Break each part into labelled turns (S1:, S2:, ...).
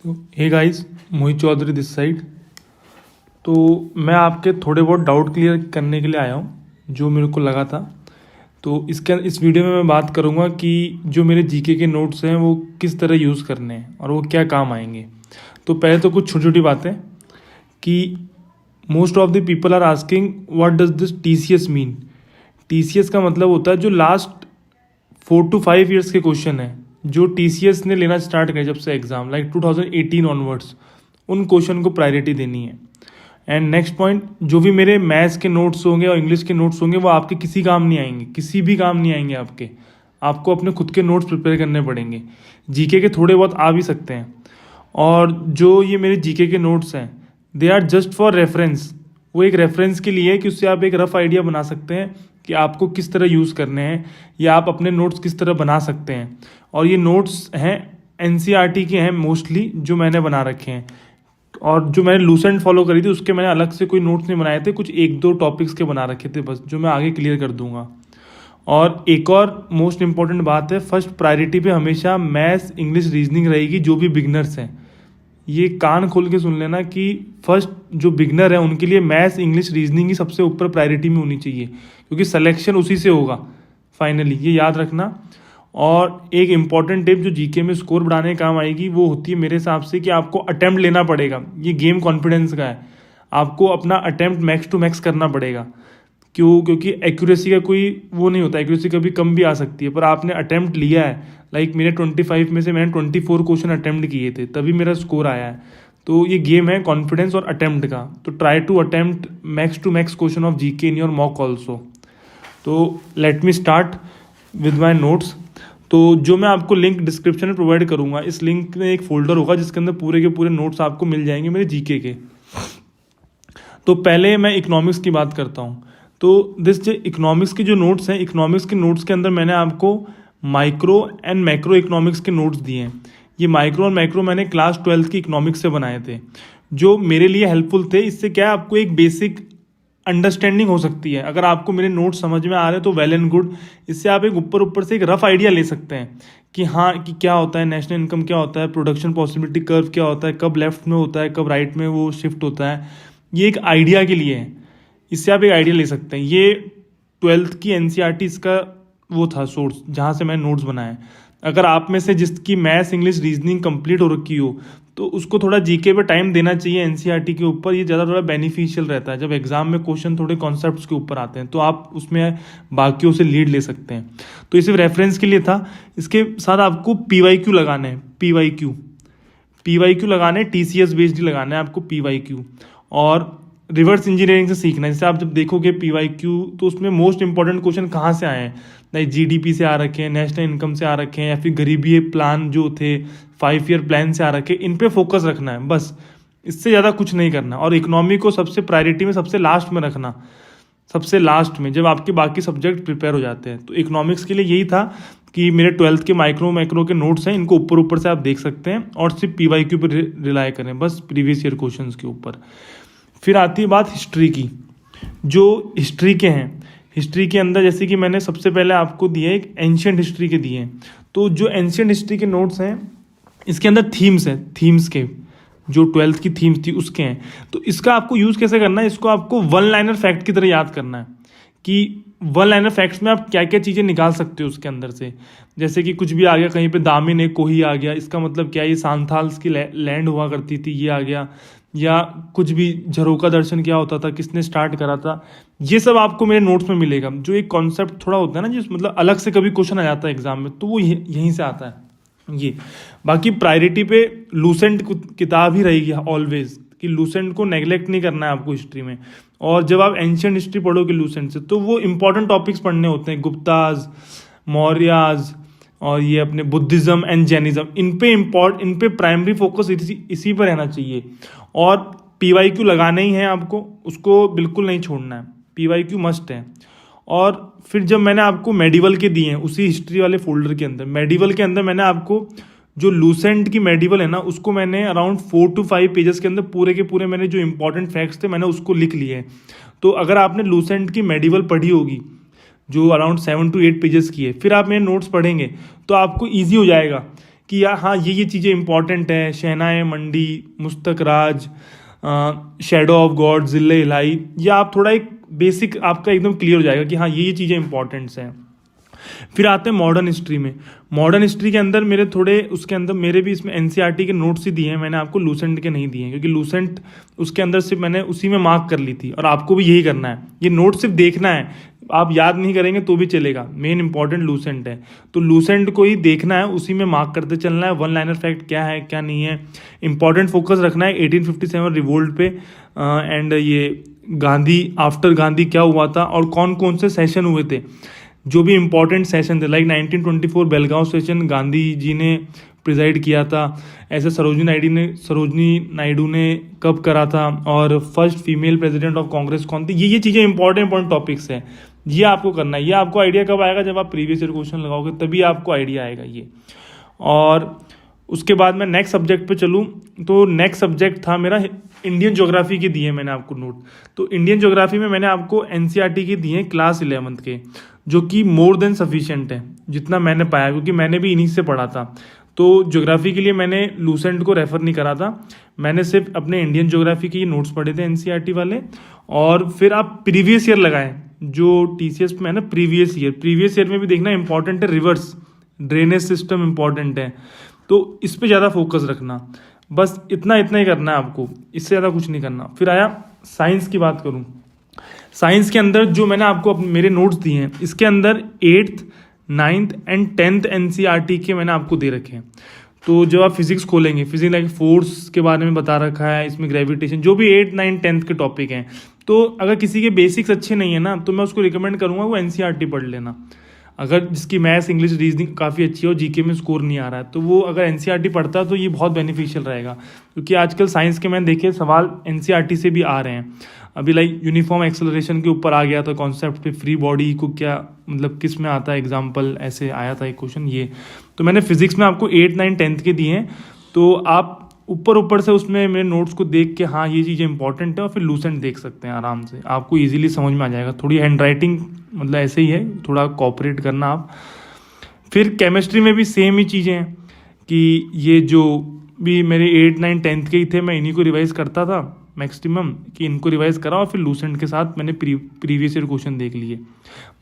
S1: तो hey guys, Mohit Chaudhary this side. तो मैं आपके थोड़े बहुत डाउट क्लियर करने के लिए आया हूँ जो मेरे को लगा था। तो इस वीडियो में मैं बात करूँगा कि जो मेरे जीके के नोट्स हैं वो किस तरह यूज़ करने हैं और वो क्या काम आएंगे। तो पहले तो कुछ छोटी छोटी बातें कि most of the people are asking what does this TCS mean. TCS का मतलब होता है जो लास्ट 4 to 5 ईयर्स के क्वेश्चन है जो TCS ने लेना स्टार्ट किया जब से एग्जाम लाइक 2018 ऑनवर्ड्स, उन क्वेश्चन को प्रायोरिटी देनी है। एंड नेक्स्ट पॉइंट, जो भी मेरे मैथ्स के नोट्स होंगे और इंग्लिश के नोट्स होंगे वो आपके किसी काम नहीं आएंगे, किसी भी काम नहीं आएंगे आपके। आपको अपने खुद के नोट्स प्रिपेयर करने पड़ेंगे। जीके के थोड़े बहुत आ भी सकते हैं। और जो ये मेरे जीके के नोट्स हैं they are just for reference. वो एक रेफरेंस के लिए है कि उससे आप एक रफ आइडिया बना सकते हैं कि आपको किस तरह यूज़ करने हैं या आप अपने नोट्स किस तरह बना सकते हैं। और ये नोट्स हैं NCERT के हैं मोस्टली जो मैंने बना रखे हैं। और जो मैंने लूसेंट फॉलो करी थी उसके मैंने अलग से कोई नोट्स नहीं बनाए थे, कुछ एक दो टॉपिक्स के बना रखे थे बस, जो मैं आगे क्लियर कर दूंगा। और एक और मोस्ट इंपॉर्टेंट बात है, फर्स्ट प्रायोरिटी पे हमेशा मैथ्स इंग्लिश रीजनिंग रहेगी। जो भी बिगनर्स हैं ये कान खोल के सुन लेना कि फर्स्ट जो बिगनर है उनके लिए मैथ्स इंग्लिश रीजनिंग ही सबसे ऊपर प्रायोरिटी में होनी चाहिए, क्योंकि सिलेक्शन उसी से होगा फाइनली, ये याद रखना। और एक इम्पॉर्टेंट टिप जो जीके में स्कोर बढ़ाने का काम आएगी वो होती है मेरे हिसाब से कि आपको अटेम्प्ट लेना पड़ेगा। ये गेम कॉन्फिडेंस का है, आपको अपना अटेम्प्ट मैक्स टू मैक्स करना पड़ेगा। क्योंकि एक्यूरेसी का कोई वो नहीं होता, एक्यूरेसी कभी कम भी आ सकती है, पर आपने अटेम्प्ट लिया है। लाइक मेरे 25 में से मैंने 24 क्वेश्चन अटेम्प्ट किए थे तभी मेरा स्कोर आया है। तो ये गेम है कॉन्फिडेंस और अटेम्प्ट का। तो try to attempt max to max question of GK in your mock also. तो let me start with my notes. तो जो मैं आपको लिंक डिस्क्रिप्शन में प्रोवाइड करूँगा, इस लिंक में एक फोल्डर होगा जिसके अंदर पूरे के पूरे नोट्स आपको मिल जाएंगे मेरे जीके के। तो पहले मैं इकोनॉमिक्स की बात करता हूँ। तो जो इकोनॉमिक्स के जो नोट्स हैं, इकोनॉमिक्स के नोट्स के अंदर मैंने आपको माइक्रो एंड मैक्रो इकोनॉमिक्स के नोट्स दिए हैं। ये माइक्रो और मैक्रो मैंने क्लास 12 की इकोनॉमिक्स से बनाए थे, जो मेरे लिए हेल्पफुल थे। इससे क्या है, आपको एक बेसिक अंडरस्टैंडिंग हो सकती है। अगर आपको मेरे नोट्स समझ में आ रहे हैं तो वेल एंड गुड। इससे आप एक ऊपर से एक रफ आइडिया ले सकते हैं कि हाँ कि क्या होता है नेशनल इनकम, क्या होता है प्रोडक्शन पॉसिबिलिटी कर्व, क्या होता है, कब लेफ्ट में होता है, कब राइट में वो शिफ्ट होता है। ये एक आइडिया के लिए है, इससे आप एक आइडिया ले सकते हैं। ये 12th की NCERT इसका वो था सोर्स जहाँ से मैंने नोट्स बनाए। अगर आप में से जिसकी मैथ्स इंग्लिश रीजनिंग कंप्लीट हो रखी हो तो उसको थोड़ा जीके पे टाइम देना चाहिए NCERT के ऊपर। ये ज़्यादा थोड़ा बेनिफिशियल रहता है जब एग्जाम में क्वेश्चन थोड़े कॉन्सेप्ट्स के ऊपर आते हैं, तो आप उसमें बाकियों से लीड ले सकते हैं। तो ये सिर्फ रेफरेंस के लिए था। इसके साथ आपको PYQ लगाने हैं, PYQ लगाने, TCS बेस्ड लगाना है आपको PYQ। और रिवर्स इंजीनियरिंग से सीखना है। जैसे आप जब देखोगे PYQ तो उसमें मोस्ट इंपॉर्टेंट क्वेश्चन कहाँ से आए हैं, लाइक GDP से आ रखे हैं, नेशनल इनकम से आ रखे हैं, या फिर गरीबी प्लान जो थे 5 ईयर प्लान से आ रखे हैं। इन पे फोकस रखना है बस, इससे ज़्यादा कुछ नहीं करना। और इकोनॉमी को सबसे प्रायोरिटी में सबसे लास्ट में रखना, सबसे लास्ट में जब आपके बाकी सब्जेक्ट प्रिपेयर हो जाते हैं। तो इकोनॉमिक्स के लिए यही था कि मेरे 12th के माइक्रो मैक्रो के नोट्स हैं, इनको ऊपर से आप देख सकते हैं और सिर्फ PYQ पर रिलाई करें बस, प्रीवियस ईयर क्वेश्चन के ऊपर। फिर आती है बात हिस्ट्री की। जो हिस्ट्री के हैं, हिस्ट्री के अंदर जैसे कि मैंने सबसे पहले आपको दिए एक एंशियंट हिस्ट्री के दिए हैं। तो जो एंशियंट हिस्ट्री के नोट्स हैं इसके अंदर थीम्स हैं, थीम्स के जो 12th की थीम्स थी उसके हैं। तो इसका आपको यूज़ कैसे करना है, इसको आपको वन लाइनर फैक्ट की तरह याद करना है कि वन लाइनर फैक्ट्स में आप क्या क्या चीज़ें निकाल सकते हो उसके अंदर से। जैसे कि कुछ भी आ गया, कहीं पे दामिन है कोही आ गया, इसका मतलब क्या है, ये सांथाल्स की लैंड हुआ करती थी, ये आ गया। या कुछ भी झरोका दर्शन क्या होता था, किसने स्टार्ट करा था, ये सब आपको मेरे नोट्स में मिलेगा। जो एक कॉन्सेप्ट थोड़ा होता है ना, जिस मतलब अलग से कभी क्वेश्चन आ जाता है एग्जाम में, तो वो यहीं से आता है ये। बाकी प्रायोरिटी पे लूसेंट किताब ही रहेगी ऑलवेज, कि लूसेंट को नेग्लेक्ट नहीं करना है आपको हिस्ट्री में। और जब आप एंशियंट हिस्ट्री पढ़ोगे लूसेंट से तो वो इंपॉर्टेंट टॉपिक्स पढ़ने होते हैं, गुप्ताज, मौर्याज और ये अपने बुद्धिज्म एंड जैनिज्म। इन पे प्राइमरी फोकस इसी पर रहना चाहिए। और PYQ लगाने ही हैं आपको, उसको बिल्कुल नहीं छोड़ना है, PYQ मस्ट है। और फिर जब मैंने आपको मेडिवल के दिए हैं उसी हिस्ट्री वाले फोल्डर के अंदर, मेडिवल के अंदर मैंने आपको जो लूसेंट की मेडिवल है ना उसको मैंने अराउंड 4 to 5 पेजेस के अंदर पूरे के पूरे मैंने जो इंपॉर्टेंट फैक्ट्स थे मैंने उसको लिख लिए हैं। तो अगर आपने लूसेंट की मेडिवल पढ़ी होगी जो अराउंड 7 to 8 पेजेस की है, फिर आप मेरे नोट्स पढ़ेंगे तो आपको ईजी हो जाएगा कि हाँ ये चीज़ें इंपॉर्टेंट है, शहनाए मंडी, मुस्तक राज, शेडो ऑफ गॉड, जिले इलाही, या आप थोड़ा एक बेसिक आपका एकदम क्लियर हो जाएगा कि हाँ ये चीज़ें इंपॉर्टेंट्स हैं। फिर आते हैं मॉडर्न हिस्ट्री में। मॉडर्न हिस्ट्री के अंदर मेरे थोड़े उसके अंदर मेरे भी इसमें एनसीईआरटी के नोट्स ही दिए हैं, मैंने आपको लूसेंट के नहीं दिए हैं, क्योंकि लूसेंट उसके अंदर सिर्फ मैंने उसी में मार्क कर ली थी, और आपको भी यही करना है। ये नोट सिर्फ देखना है, आप याद नहीं करेंगे तो भी चलेगा, मेन इंपॉर्टेंट लूसेंट है। तो लूसेंट को ही देखना है, उसी में मार्क करते चलना है। वन लाइनर फैक्ट क्या है क्या नहीं है, इंपॉर्टेंट फोकस रखना है 1857 रिवोल्ट पे, एंड ये गांधी, आफ्टर गांधी क्या हुआ था और कौन कौन से सेशन हुए थे, जो भी इंपॉर्टेंट सेशन थे। लाइक 1924 बेलगांव सेशन गांधी जी ने प्रिजाइड किया था। ऐसे सरोजनी नायडू ने कब करा था, और first female president of Congress कौन थी। ये चीज़ें इंपॉर्टेंट टॉपिक्स हैं, ये आपको करना है। ये आपको आइडिया कब आएगा, जब आप प्रीवियस ईयर क्वेश्चन लगाओगे तभी आपको आइडिया आएगा ये। और उसके बाद मैं नेक्स्ट सब्जेक्ट पे चलूँ तो नेक्स्ट सब्जेक्ट था मेरा इंडियन ज्योग्राफी के दिए मैंने आपको नोट। तो इंडियन ज्योग्राफी में मैंने आपको एनसीईआरटी के दिए क्लास 11th के, जो कि मोर देन सफिशिएंट है जितना मैंने पाया, क्योंकि मैंने भी इन्हीं से पढ़ा था। तो ज्योग्राफी के लिए मैंने लूसेंट को रेफर नहीं करा था, मैंने सिर्फ अपने इंडियन ज्योग्राफी के नोट्स पढ़े थे एनसीईआरटी वाले। और फिर आप प्रीवियस ईयर लगाएं, जो टीसीएस में है ना प्रीवियस ईयर में भी देखना इंपॉर्टेंट है। रिवर्स ड्रेनेज सिस्टम इंपॉर्टेंट है, तो इस पे ज़्यादा फोकस रखना। बस इतना ही करना है आपको, इससे ज़्यादा कुछ नहीं करना। फिर आया साइंस की बात करूँ, साइंस के अंदर जो मैंने आपको मेरे नोट्स दिए हैं, इसके अंदर 8th 9th and 10th NCERT के मैंने आपको दे रखे हैं। तो जब आप फिजिक्स खोलेंगे, फिजिक्स लाइक फोर्स के बारे में बता रखा है इसमें, ग्रेविटेशन, जो भी 8th 9th 10th के टॉपिक हैं। तो अगर किसी के बेसिक्स अच्छे नहीं है ना, तो मैं उसको रिकमेंड करूँगा वो एनसीईआरटी पढ़ लेना। अगर जिसकी मैथ्स इंग्लिश रीजनिंग काफ़ी अच्छी है और जीके में स्कोर नहीं आ रहा है, तो वो अगर एनसीईआरटी पढ़ता है तो ये बहुत बेनिफिशियल रहेगा। क्योंकि आजकल साइंस के मैंने देखे सवाल एनसीईआरटी से भी आ रहे हैं। अभी लाइक यूनिफॉर्म एक्सेलरेशन के ऊपर आ गया था कॉन्सेप्ट पे, फ्री बॉडी को क्या मतलब किस में आता है एग्जाम्पल, ऐसे आया था एक क्वेश्चन ये। तो मैंने फिजिक्स में आपको 8th 9th 10th के दिए हैं, तो आप ऊपर से उसमें मेरे नोट्स को देख के हाँ ये चीज़ें इंपॉर्टेंट है, और फिर लूसेंट देख सकते हैं आराम से, आपको इजीली समझ में आ जाएगा। थोड़ी हैंड राइटिंग मतलब ऐसे ही है, थोड़ा कोऑपरेट करना आप। फिर केमिस्ट्री में भी सेम ही चीज़ें हैं कि ये जो भी मेरे 8th 9th 10th के ही थे, मैं इन्हीं को रिवाइज करता था मैक्सिमम, कि इनको रिवाइज करा और फिर लूसेंट के साथ मैंने प्रीवियस ईयर क्वेश्चन देख लिए।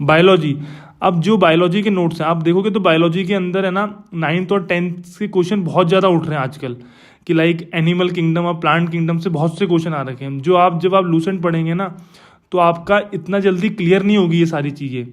S1: बायोलॉजी, अब जो बायोलॉजी के नोट्स हैं आप देखोगे तो बायोलॉजी के अंदर है ना 9th और 10th के क्वेश्चन बहुत ज़्यादा उठ रहे हैं आजकल, कि लाइक एनिमल किंगडम और प्लांट किंगडम से बहुत से क्वेश्चन आ रखे हैं, जो आप जब आप लूसेंट पढ़ेंगे ना तो आपका इतना जल्दी क्लियर नहीं होगी ये सारी चीज़ें।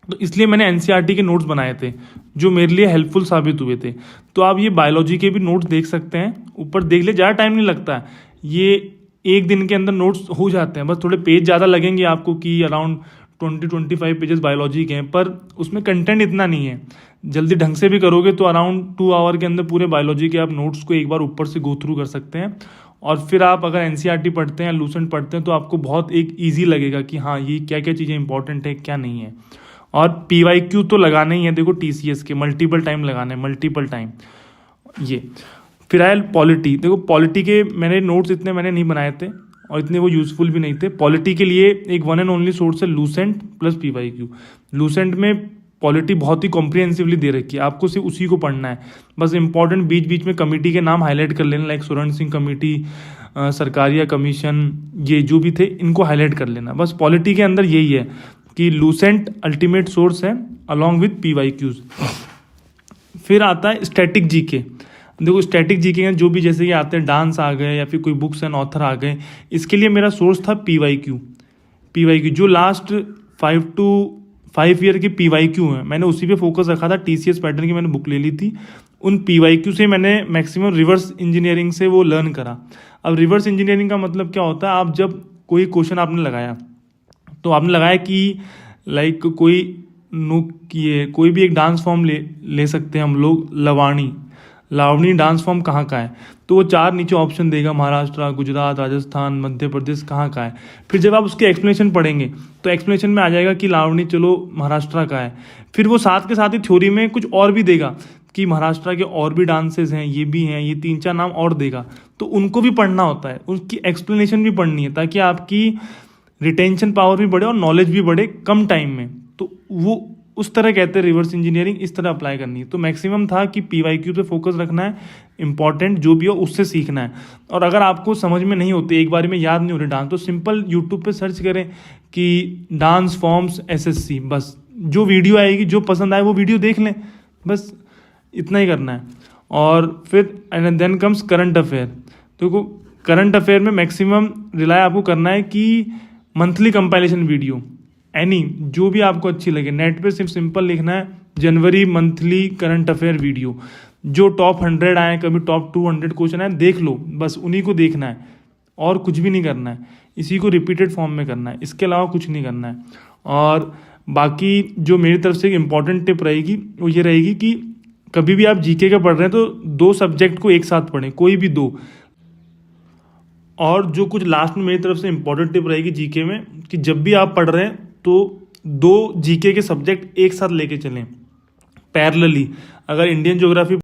S1: तो इसलिए मैंने एनसीईआरटी के नोट्स बनाए थे जो मेरे लिए हेल्पफुल साबित हुए थे। तो आप ये बायोलॉजी के भी नोट्स देख सकते हैं, ऊपर देख ले, ज़्यादा टाइम नहीं लगता है, ये एक दिन के अंदर नोट्स हो जाते हैं। बस थोड़े पेज ज़्यादा लगेंगे आपको, कि अराउंड 20-25 पेजेस बायोलॉजी के हैं, पर उसमें कंटेंट इतना नहीं है। जल्दी ढंग से भी करोगे तो अराउंड 2 आवर के अंदर पूरे बायोलॉजी के आप नोट्स को एक बार ऊपर से गो थ्रू कर सकते हैं। और फिर आप अगर एनसीईआरटी पढ़ते हैं, लूसेंट पढ़ते हैं, तो आपको बहुत एक ईजी लगेगा कि हाँ ये क्या क्या चीज़ें इंपॉर्टेंट है क्या नहीं है। और पीवाईक्यू तो लगाना ही है, देखो टीसीएस के मल्टीपल टाइम लगाना है, मल्टीपल टाइम ये। फिर आया पॉलिटी, देखो पॉलिटी के मैंने नोट्स इतने मैंने नहीं बनाए थे और इतने वो यूज़फुल भी नहीं थे। पॉलिटी के लिए एक वन एंड ओनली सोर्स है लूसेंट प्लस पीवाईक्यू। लूसेंट में पॉलिटी बहुत ही कॉम्प्रिहेंसिवली दे रखी है, आपको सिर्फ उसी को पढ़ना है। बस इंपॉर्टेंट बीच बीच में कमेटी के नाम हाईलाइट कर लेना, लाइक सुरन सिंह कमेटी, सरकारिया कमीशन, ये जो भी थे इनको हाईलाइट कर लेना। बस पॉलिटी के अंदर यही है कि लूसेंट अल्टीमेट सोर्स है अलॉन्ग विथ पीवाईक्यूज। फिर आता है स्टैटिक जीके। देखो स्टैटिक जीके में जो भी जैसे कि आते हैं डांस आ गए या फिर कोई बुक्स एंड ऑथर आ गए, इसके लिए मेरा सोर्स था पीवाईक्यू। जो लास्ट 5 to 5 ईयर के पीवाईक्यू हैं, मैंने उसी पे फोकस रखा था। टीसीएस पैटर्न की मैंने बुक ले ली थी, उन पीवाईक्यू से मैंने मैक्सिमम रिवर्स इंजीनियरिंग से वो लर्न करा। अब रिवर्स इंजीनियरिंग का मतलब क्या होता है, आप जब कोई क्वेश्चन आपने लगाया तो आपने लगाया कि लाइक कोई भी एक डांस फॉर्म ले सकते हैं हम लोग, लावणी डांस फॉर्म कहाँ का है, तो वो 4 नीचे ऑप्शन देगा, महाराष्ट्र, गुजरात, राजस्थान, मध्य प्रदेश कहाँ का है। फिर जब आप उसके एक्सप्लेनेशन पढ़ेंगे तो एक्सप्लेनेशन में आ जाएगा कि लावणी चलो महाराष्ट्र का है। फिर वो साथ के साथ ही थ्योरी में कुछ और भी देगा कि महाराष्ट्र के और भी डांसेस हैं, ये भी हैं, ये 3-4 नाम और देगा, तो उनको भी पढ़ना होता है, उसकी एक्सप्लेनेशन भी पढ़नी है, ताकि आपकी रिटेंशन पावर भी बढ़े और नॉलेज भी बढ़े कम टाइम में। तो वो उस तरह कहते हैं रिवर्स इंजीनियरिंग, इस तरह अप्लाई करनी है। तो मैक्सिमम था कि पीवाईक्यू पे फोकस रखना है, इंपॉर्टेंट जो भी हो उससे सीखना है। और अगर आपको समझ में नहीं होते, एक बार में याद नहीं हो रहे डांस, तो सिंपल यूट्यूब पे सर्च करें कि डांस फॉर्म्स एसएससी, बस जो वीडियो आएगी, जो पसंद आए वो वीडियो देख लें, बस इतना ही करना है। और फिर and then comes current affair. तो करंट अफेयर में मैक्सिमम रिलाय आपको करना है कि मंथली कंपाइलेशन वीडियो, एनी जो भी आपको अच्छी लगे, नेट पे सिर्फ सिंपल लिखना है जनवरी मंथली करंट अफेयर वीडियो, जो टॉप 100 आए, कभी टॉप 200 क्वेश्चन आए, देख लो, बस उन्हीं को देखना है और कुछ भी नहीं करना है। इसी को रिपीटेड फॉर्म में करना है, इसके अलावा कुछ नहीं करना है। और बाकी जो मेरी तरफ से एक इम्पॉर्टेंट टिप रहेगी वो ये रहेगी कि कभी भी आप जीके का पढ़ रहे हैं तो 2 सब्जेक्ट को एक साथ पढ़ें, कोई भी 2। और जो कुछ लास्ट में मेरी तरफ से इंपॉर्टेंट टिप रहेगी जीके में, कि जब भी आप पढ़ रहे हैं तो 2 जीके के सब्जेक्ट एक साथ लेके चलें पैरेलली। अगर इंडियन ज्योग्राफी